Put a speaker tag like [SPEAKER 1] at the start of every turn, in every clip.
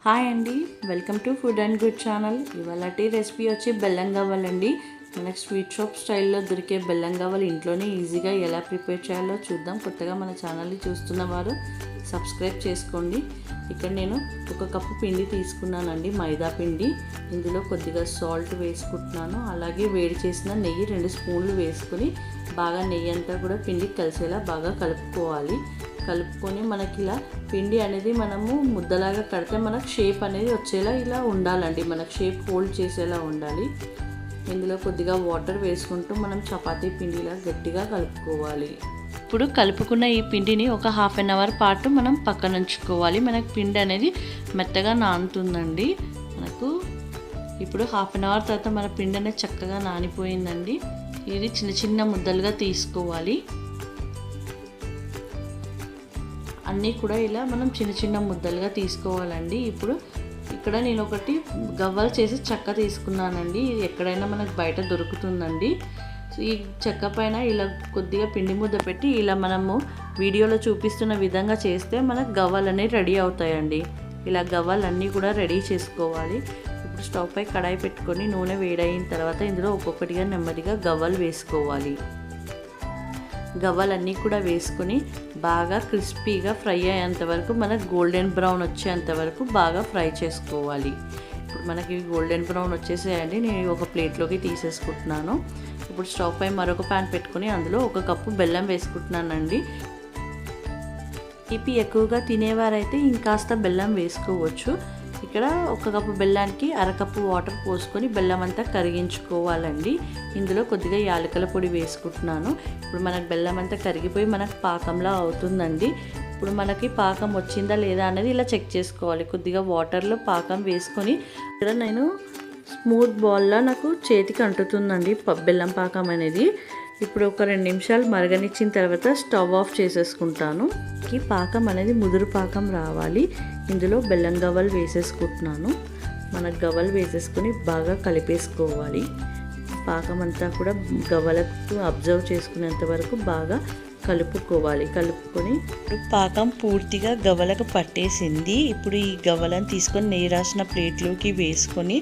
[SPEAKER 1] Hi అండి, welcome to food and good channel. ఇవాళటి recipe వచ్చి బెల్లం గవ్వలండి. మనకు స్వీట్ షాప్ స్టైల్లో దొరికే బెల్లం గవ్వలు ఇంట్లోనే ఈజీగా ఎలా ప్రిపేర్ చేయాలో చూద్దాం. కొత్తగా మన ఛానల్ని చూస్తున్న వారు సబ్స్క్రైబ్ చేసుకోండి. ఇక్కడ నేను 1 కప్పు పిండి తీసుకున్నానండి, మైదా పిండి. ఇందులో కొద్దిగా సాల్ట్ వేసుకుంటున్నాను. అలాగే వేడి చేసిన నెయ్యి 2 స్పూన్లు వేసుకొని బాగా నెయ్యి అంతా కూడా పిండికి కలిసేలా బాగా కలుపుకొని మనకి ఇలా పిండి అనేది మనము ముద్దలాగా కడితే మనకు షేప్ అనేది వచ్చేలా ఇలా ఉండాలండి. మనకు షేప్ హోల్డ్ చేసేలా ఉండాలి. ఇందులో కొద్దిగా వాటర్ వేసుకుంటూ మనం చపాతీ పిండిలా గట్టిగా కలుపుకోవాలి. ఇప్పుడు కలుపుకున్న ఈ పిండిని ఒక హాఫ్ అన్ అవర్ పాటు మనం పక్కన ఉంచుకోవాలి. మనకు పిండి అనేది మెత్తగా నానుతుందండి. మనకు ఇప్పుడు హాఫ్ అన్ అవర్ తర్వాత మన పిండి అనేది చక్కగా నానిపోయిందండి. ఇది చిన్న చిన్న ముద్దలుగా తీసుకోవాలి. అన్నీ కూడా ఇలా మనం చిన్న చిన్న ముద్దలుగా తీసుకోవాలండి. ఇప్పుడు ఇక్కడ నేను ఒకటి గవ్వలు చేసి చెక్క తీసుకున్నానండి. ఇది ఎక్కడైనా మనకు బయట దొరుకుతుందండి. ఈ చెక్క పైన ఇలా కొద్దిగా పిండి ముద్ద పెట్టి ఇలా మనము వీడియోలో చూపిస్తున్న విధంగా చేస్తే మనకు గవ్వలు అనేవి రెడీ అవుతాయండి. ఇలా గవ్వలన్నీ కూడా రెడీ చేసుకోవాలి. ఇప్పుడు స్టవ్ పై కడాయి పెట్టుకొని నూనె వేడైన తర్వాత ఇందులో ఒక్కొక్కటిగా నెమ్మదిగా గవ్వలు వేసుకోవాలి. గవ్వలన్నీ కూడా వేసుకొని బాగా క్రిస్పీగా ఫ్రై అయ్యేంత వరకు మనకు గోల్డెన్ బ్రౌన్ వచ్చేంత వరకు బాగా ఫ్రై చేసుకోవాలి. ఇప్పుడు మనకి గోల్డెన్ బ్రౌన్ వచ్చేసేయండి. నేను ఒక ప్లేట్లోకి తీసేసుకుంటున్నాను. ఇప్పుడు స్టవ్ పై మరొక ప్యాన్ పెట్టుకొని అందులో 1 కప్పు బెల్లం వేసుకుంటున్నానండి. తీపి ఎక్కువగా తినేవారైతే ఇంకాస్త బెల్లం వేసుకోవచ్చు. ఇక్కడ 1 కప్పు బెల్లానికి 1/2 కప్పు వాటర్ పోసుకొని బెల్లం అంతా కరిగించుకోవాలండి. ఇందులో కొద్దిగా యాలకుల పొడి వేసుకుంటున్నాను. ఇప్పుడు మనకు బెల్లం అంతా కరిగిపోయి మనకు పాకంలా అవుతుందండి. ఇప్పుడు మనకి పాకం వచ్చిందా లేదా అనేది ఇలా చెక్ చేసుకోవాలి. కొద్దిగా వాటర్లో పాకం వేసుకొని ఇక్కడ నేను స్మూత్ బాల్లా నాకు చేతికి అంటుతుందండి బెల్లం పాకం అనేది. ఇప్పుడు ఒక 2 నిమిషాలు మరగనిచ్చిన తర్వాత స్టవ్ ఆఫ్ చేసేసుకుంటాను. ఈ పాకం అనేది ముదురు పాకం రావాలి. ఇందులో బెల్లం గవ్వలు వేసేసుకుంటున్నాను. మన గవ్వలు వేసేసుకొని బాగా కలిపేసుకోవాలి. పాకం అంతా కూడా గవ్వలకు అబ్జర్వ్ చేసుకునేంత వరకు బాగా కలుపుకొని పాకం పూర్తిగా గవ్వలకు పట్టేసింది. ఇప్పుడు ఈ గవ్వలను తీసుకొని నెయ్యి రాసిన ప్లేట్లోకి వేసుకొని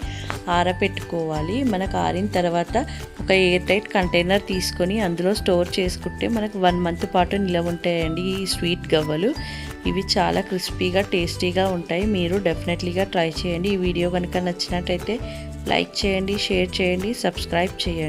[SPEAKER 1] ఆరబెట్టుకోవాలి. మనకు ఆరిన తర్వాత ఒక ఎయిర్ టైట్ కంటైనర్ తీసుకొని అందులో స్టోర్ చేసుకుంటే మనకు 1 మంత్ పాటు నిలవ ఉంటాయండి ఈ స్వీట్ గవ్వలు. ఇవి చాలా క్రిస్పీగా టేస్టీగా ఉంటాయి. మీరు డెఫినెట్లీగా ట్రై చేయండి. ఈ వీడియో కనుక నచ్చినట్టయితే లైక్ చేయండి, షేర్ చేయండి, సబ్స్క్రైబ్ చేయండి.